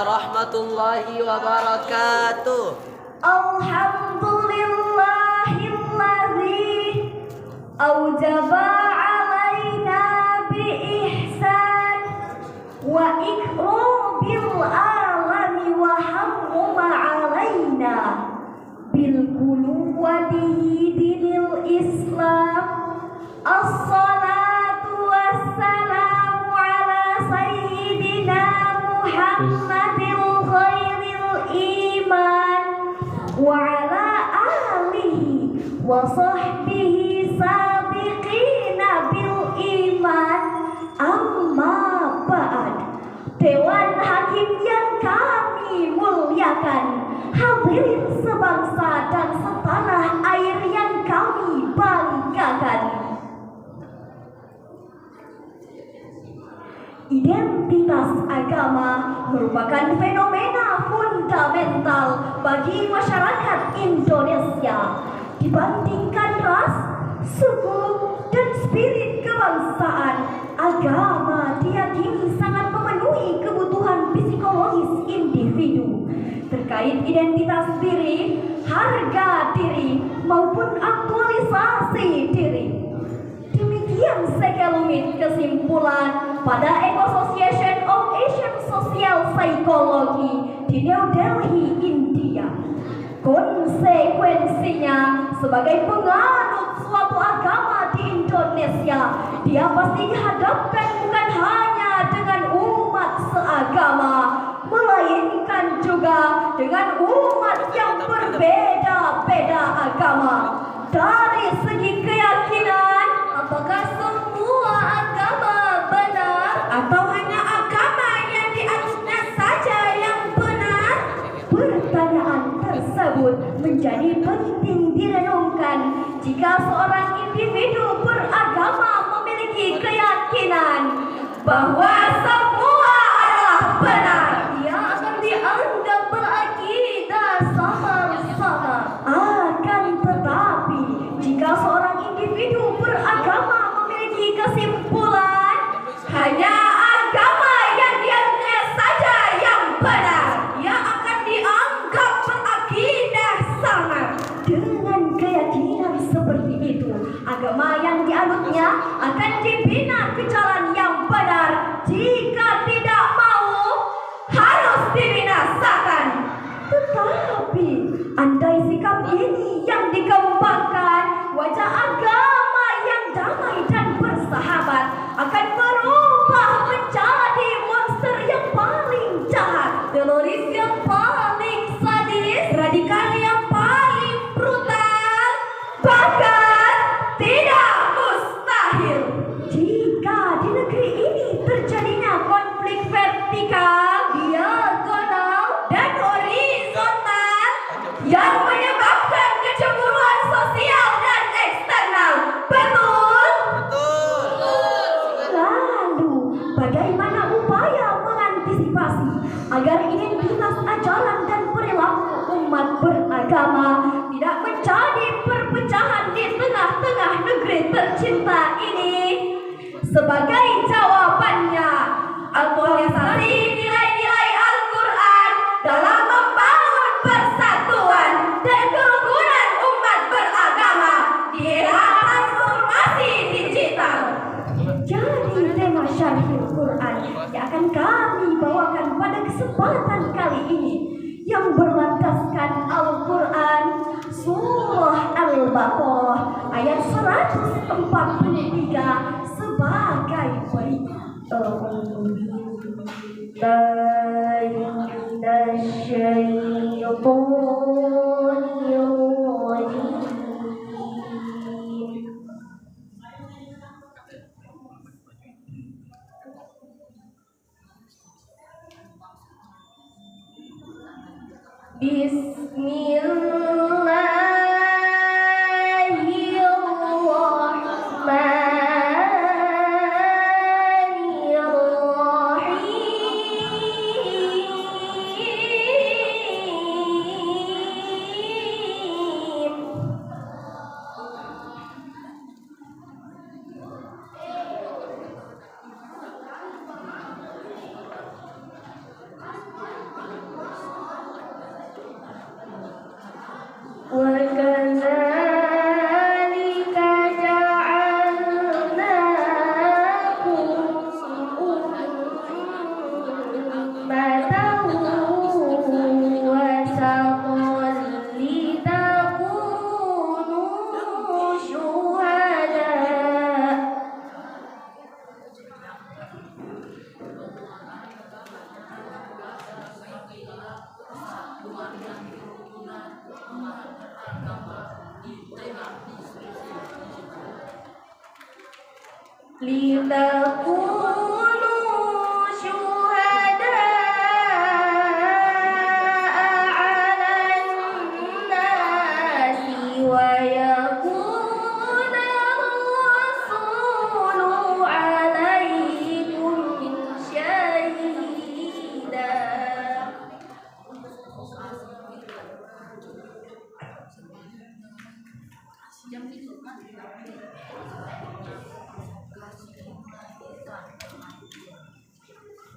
warahmatullahi wabarakatuh. Alhamdulillahilladzi aujaba alaina bi ihsan wa ikrabil alami wa hammuma alaina bil quluwati dinil Islam. Assalatu wassalamu ala sayyidina Muhammadil khairil iman wa ala alihi wa sahbihi sabiqina bil iman. Amma ba'd. Dewan Hakim yang kami muliakan, hadirin sebangsa dan setanah air yang kami banggakan. Identitas agama merupakan fenomena fundamental bagi masyarakat Indonesia. Dibandingkan ras, suku, dan spirit kebangsaan, agama diyakini sangat memenuhi kebutuhan psikologis individu terkait identitas diri, harga diri, maupun aktualisasi diri. Demikian sekelumit kesimpulan pada Association of Asian Social Psychology di New Delhi, India. Konsekuensinya, sebagai penganut suatu agama di Indonesia, dia pasti dihadapkan bukan hanya dengan umat seagama, melainkan juga dengan umat yang berbeda-beda agama. Dari segi keyakinan, apakah semua agama benar atau hanya agama yang dianutnya saja yang benar? Pertanyaan tersebut menjadi penting direnungkan jika seorang individu beragama memiliki keyakinan bahwa semua adalah benar, ia akan dianggap berakidah sama-sama. Akan tetapi, jika seorang individu beragama memiliki kesimpulan hanya agama yang dianutnya saja yang benar, ia akan dianggap berakidah sama. Dengan keyakinan seperti itu, agama yang dianutnya akan dibina ke jalan yang benar. Jika tidak mau, harus dibinasakan. Tetapi andai sikap ini yang dikembangkan, wajah agama yang damai dan bersahabat akan berubah menjadi monster yang paling jahat, teroris yang paling sadis, radikal yang paling brutal, bahkan tidak mustahil jika di negeri ini terjadinya konflik vertikal, diagonal, dan horizontal yang menyebabkan kecemburuan sosial dan eksternal. Betul? Lalu, bagaimana upaya mengantisipasi agar identitas ajaran dan perilaku umat beragama tidak menjadi perpecahan di tengah-tengah negeri tercinta ini? Sebagai jawabannya, aktualisasi nilai-nilai Al-Quran dalam membangun persatuan dan kerukunan umat beragama di era transformasi digital. Jadi tema Syarhul Quran yang akan kami bawakan pada kesempatan kali ini, yang berlandaskan Al-Quran Surah Al-Baqarah ayat 143 sebagai berikut. Bismillahirrahmanirrahim. لتكونوا شهداء على الناس ويكون الرسول عليكم شهيدا.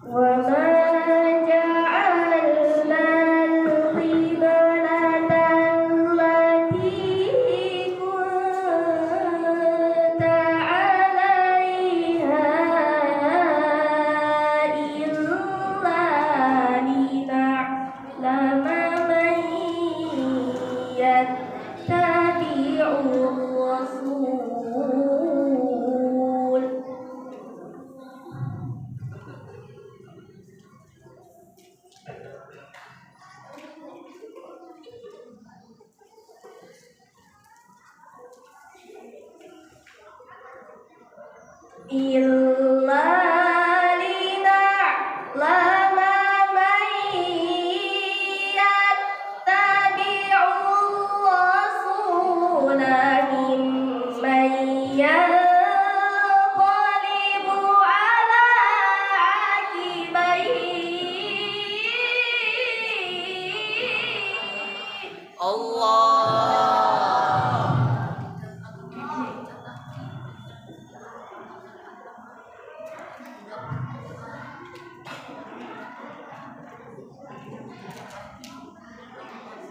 وما جعلنا القبلة التي كنت عليها إلا لنعلم من يتبع الرسول. إلا لنعلم من يتبع الرسول ممن ينقلب على عقبيه. Allah.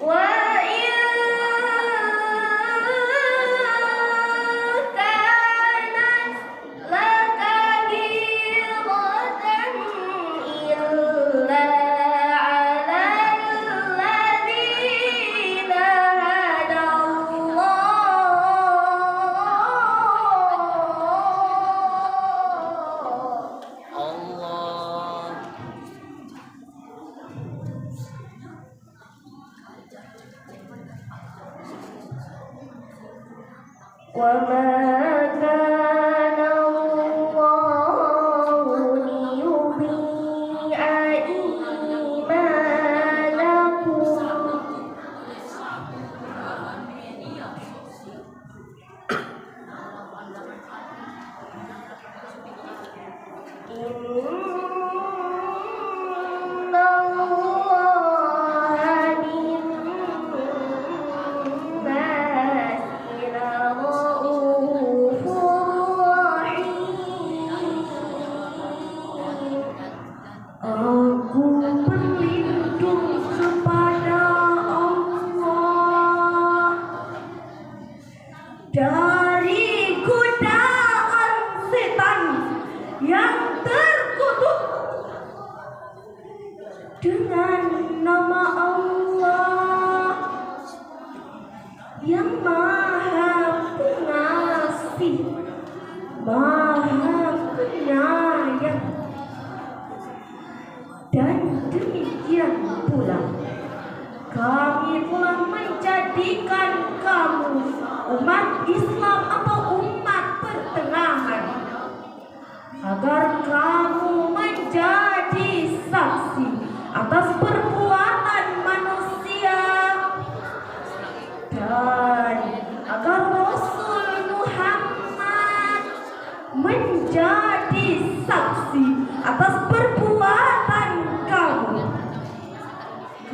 وإن كانت لكبيرة إلا على الذين هدى الله. Allah. وما كان الله ليضيع إيمانكم إن الله بالناس لرؤوف رحيم. Aku berlindung kepada Allah dari godaan setan yang terkutuk dengan nama Allah yang Maha Pengasih, Maha Penyayang. Dan demikian pula kami telah menjadikan kamu umat Islam atau umat pertengahan agar kamu menjadi saksi atas perbuatan manusia dan agar Rasul Muhammad menjadi saksi atas perbuatan kamu.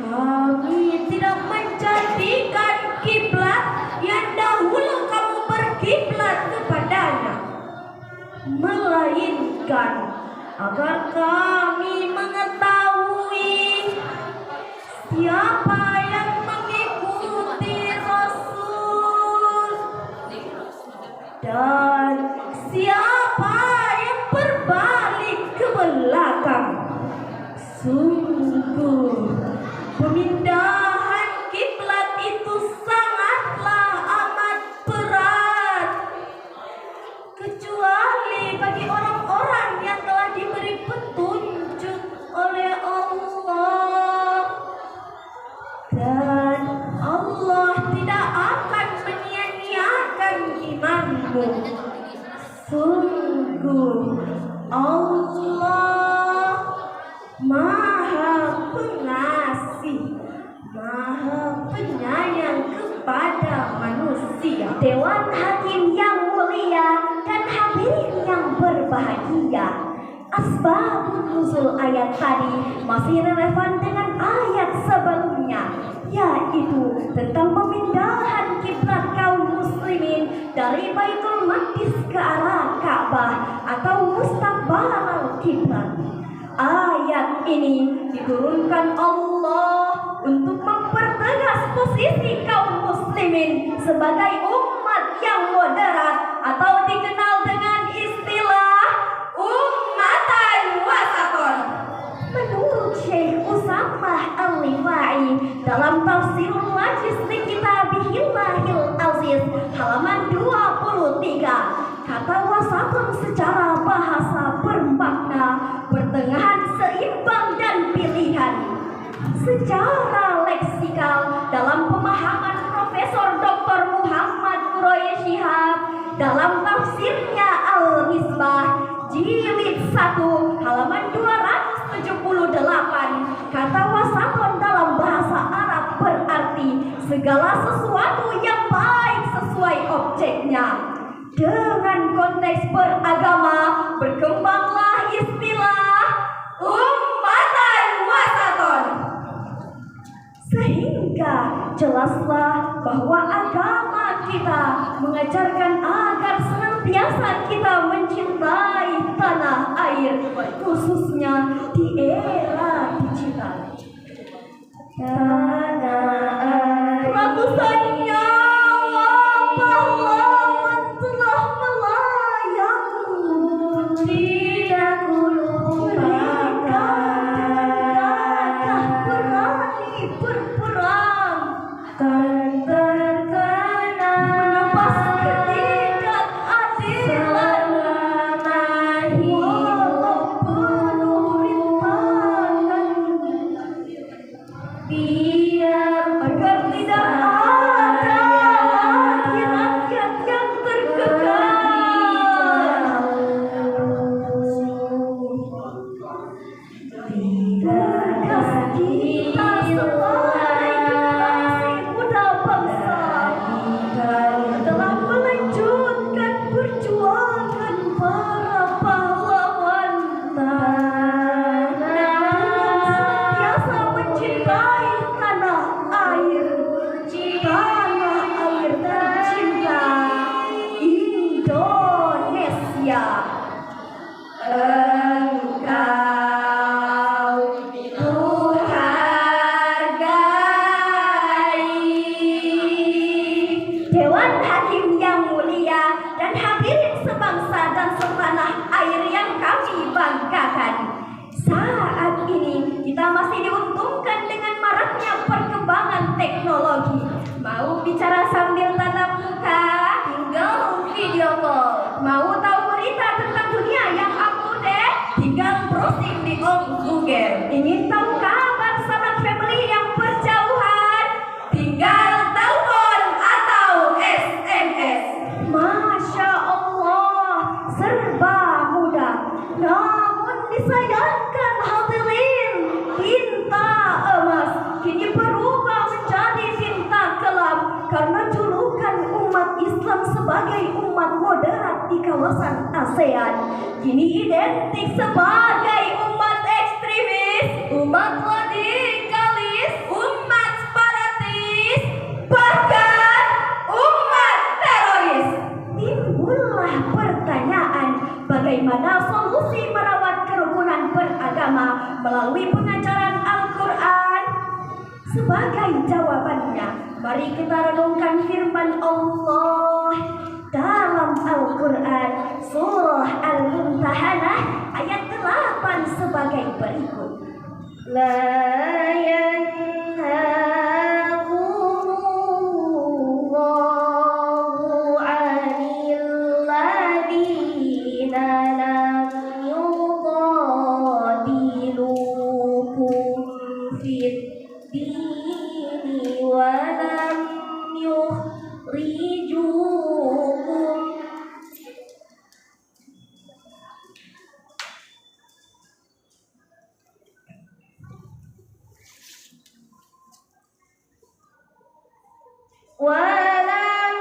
Kami tidak menjadikan kiblat yang dahulu kamu berkiblat kepadanya, melainkan agar kami mengetahui siapa yang mengikuti Rasul dan siapa yang berbalik ke belakang. Sungguh pemindahan kiblat itu sangatlah amat berat, kecuali bagi orang-orang yang telah diberi petunjuk oleh Allah. Dan Allah tidak akan menyia-nyiakan imanmu. Sungguh Dewan Hakim yang mulia dan hadirin yang berbahagia. Asbabun nuzul ayat tadi masih relevan dengan ayat sebelumnya, yaitu tentang pemindahan kiblat kaum muslimin dari Baitul Maqdis ke arah Ka'bah atau mustaqbalal kiblat. Ayat ini diturunkan Allah untuk mempertegas posisi kaum muslimin sebagai umat yang moderat atau dikenal dengan istilah ummatan wasaton. Menurut Syekh Usamah Al-Rifai dalam tafsirul Wajiz li Kitabihillahil Aziz halaman 23, kata wasaton secara bahasa bermakna pertengahan seimbang dan pilihan. Secara leksikal dalam pemahaman Profesor Dr. Muhammad Quraish Shihab dalam tafsirnya Al-Misbah jilid 1 halaman 278, kata wasaton dalam bahasa Arab berarti segala sesuatu yang baik sesuai objeknya. Dengan konteks beragama berkembanglah istilah ummatan wasaton, sehingga jelaslah bahwa agama kita mengajarkan agar senantiasa kita mencintai tanah air, khususnya di era digital. Tanah air, ratusan nyawa pahlawan telah melayang, tidak lupakan berani berperang dan terkenal menebas ketidakadilan walau penuh rintangan, biar agar tidak ada lagi rakyat yang terkekal. Tugas kita sebagai generasi muda bangsa adalah melanjutkan perjuangan para pahlawan senantiasa mencintai tanah air tercinta Indonesia. Engkau kuhargai. Dewan Hakim yang mulia dan hadirin sebangsa dan setanah air yang kami banggakan, saat ini kita masih diuntungkan dengan maraknya perkembangan teknologi. Mau bicara sambil tatap muka, tinggal video call. Mau tahu berita tentang dunia yang up to date, tinggal browsing di Google. Ingin tahu kabar sahabat family yang berjauhan, tinggal telepon atau SMS. Masya Allah, serba mudah. Namun disayangkan hadirin, tinta emas kini berubah menjadi tinta kelam karena julukan umat Islam sebagai umat moderat di kawasan ASEAN kini identik sebagai umat ekstremis, umat radikalis, umat separatis, bahkan umat teroris. Timbullah pertanyaan, bagaimana solusi merawat kerukunan beragama melalui pengajaran Al-Quran? Sebagai jawabannya, mari kita renungkan firman Allah dalam Al-Quran surah Al-Mumtahanah ayat 8 sebagai berikut. La yanhakumullahu 'anil ladzina lam yuqatilukum fid dini wa lam yukhrijukum ولم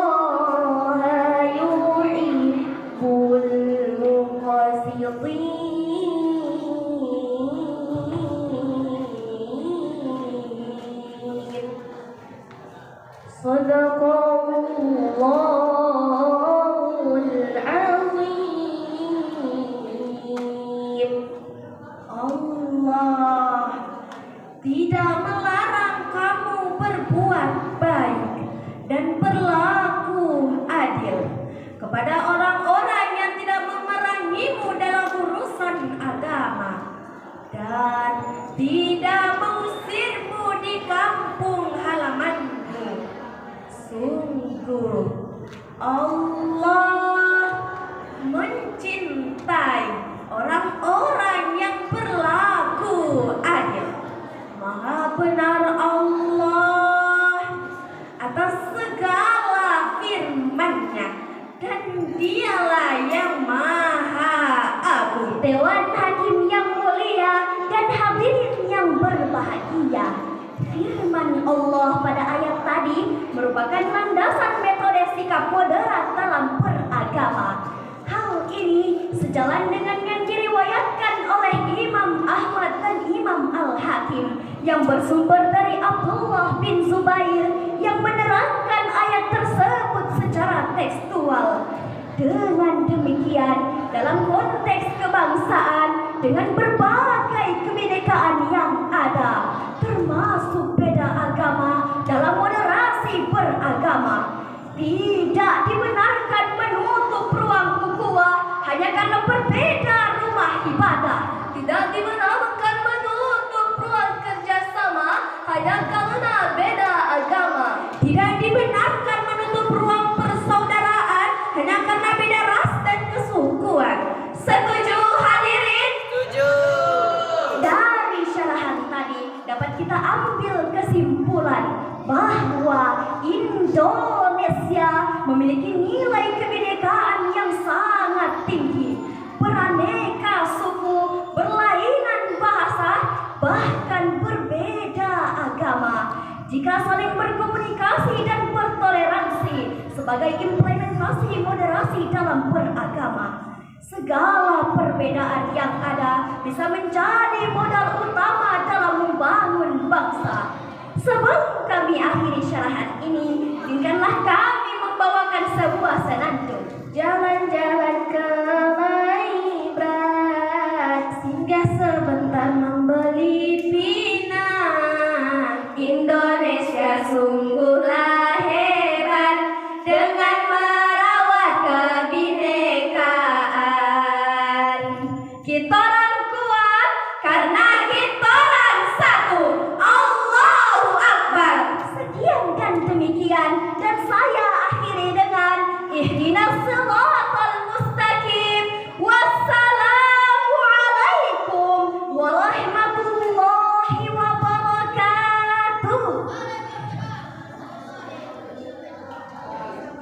Innallaha yuhibbul muqsitin. Sadaqallahul azim. Allah tidak melarang kamu berbuat baik dan berlaku adil kepada orang-orang yang tidak memerangimu dalam urusan agama dan tidak mengusirmu di kampung halamanmu. Sungguh Allah mencintai orang-orang yang berlaku adil. Maha benar Allah atas segala firman-Nya dan Dialah yang Maha Agung. Dewan Hakim yang mulia dan hadirin yang berbahagia, firman Allah pada ayat tadi merupakan landasan metode sikap moderat dalam beragama. Hal ini sejalan dengan yang diriwayatkan oleh Imam Ahmad dan Imam Al-Hakim yang bersumber dari Abdullah bin Zubair yang menerangkan ayat tersebut secara tekstual. Dengan demikian, dalam konteks kebangsaan dengan berbagai kebinekaan yang ada, termasuk beda agama dalam moderasi beragama, tidak dibenarkan menutup ruang ukhuwah hanya karena berbeda rumah ibadah. Tidak dibenarkan menutup ruang kerjasama hanya karena beda agama. Tidak dibenarkan menutup ruang persaudaraan hanya karena beda ras dan kesukuan. Setuju hadirin? Setuju. Dari syarahan tadi dapat kita ambil kesimpulan bahwa Indonesia memiliki nilai kebinekaan yang sangat tinggi, beraneka suku, berlainan bahasa, bahkan berbeda agama. Jika saling berkomunikasi dan bertoleransi sebagai implementasi moderasi dalam beragama, segala perbedaan yang ada bisa menjadi modal utama dalam membangun bangsa. Sebelum kami akhiri syarahan ini, izinkanlah kami membawakan sebuah senandung. Jalan-jalan ke Maibrat, singgah sebentar membeli pinang. Indonesia sungguhlah hebat dengan merawat kebinekaan. Kita orang kuat karena kita orang satu. Allahu Akbar. Sekian dan demikian, dan saya akhiri dengan ihdinas siratal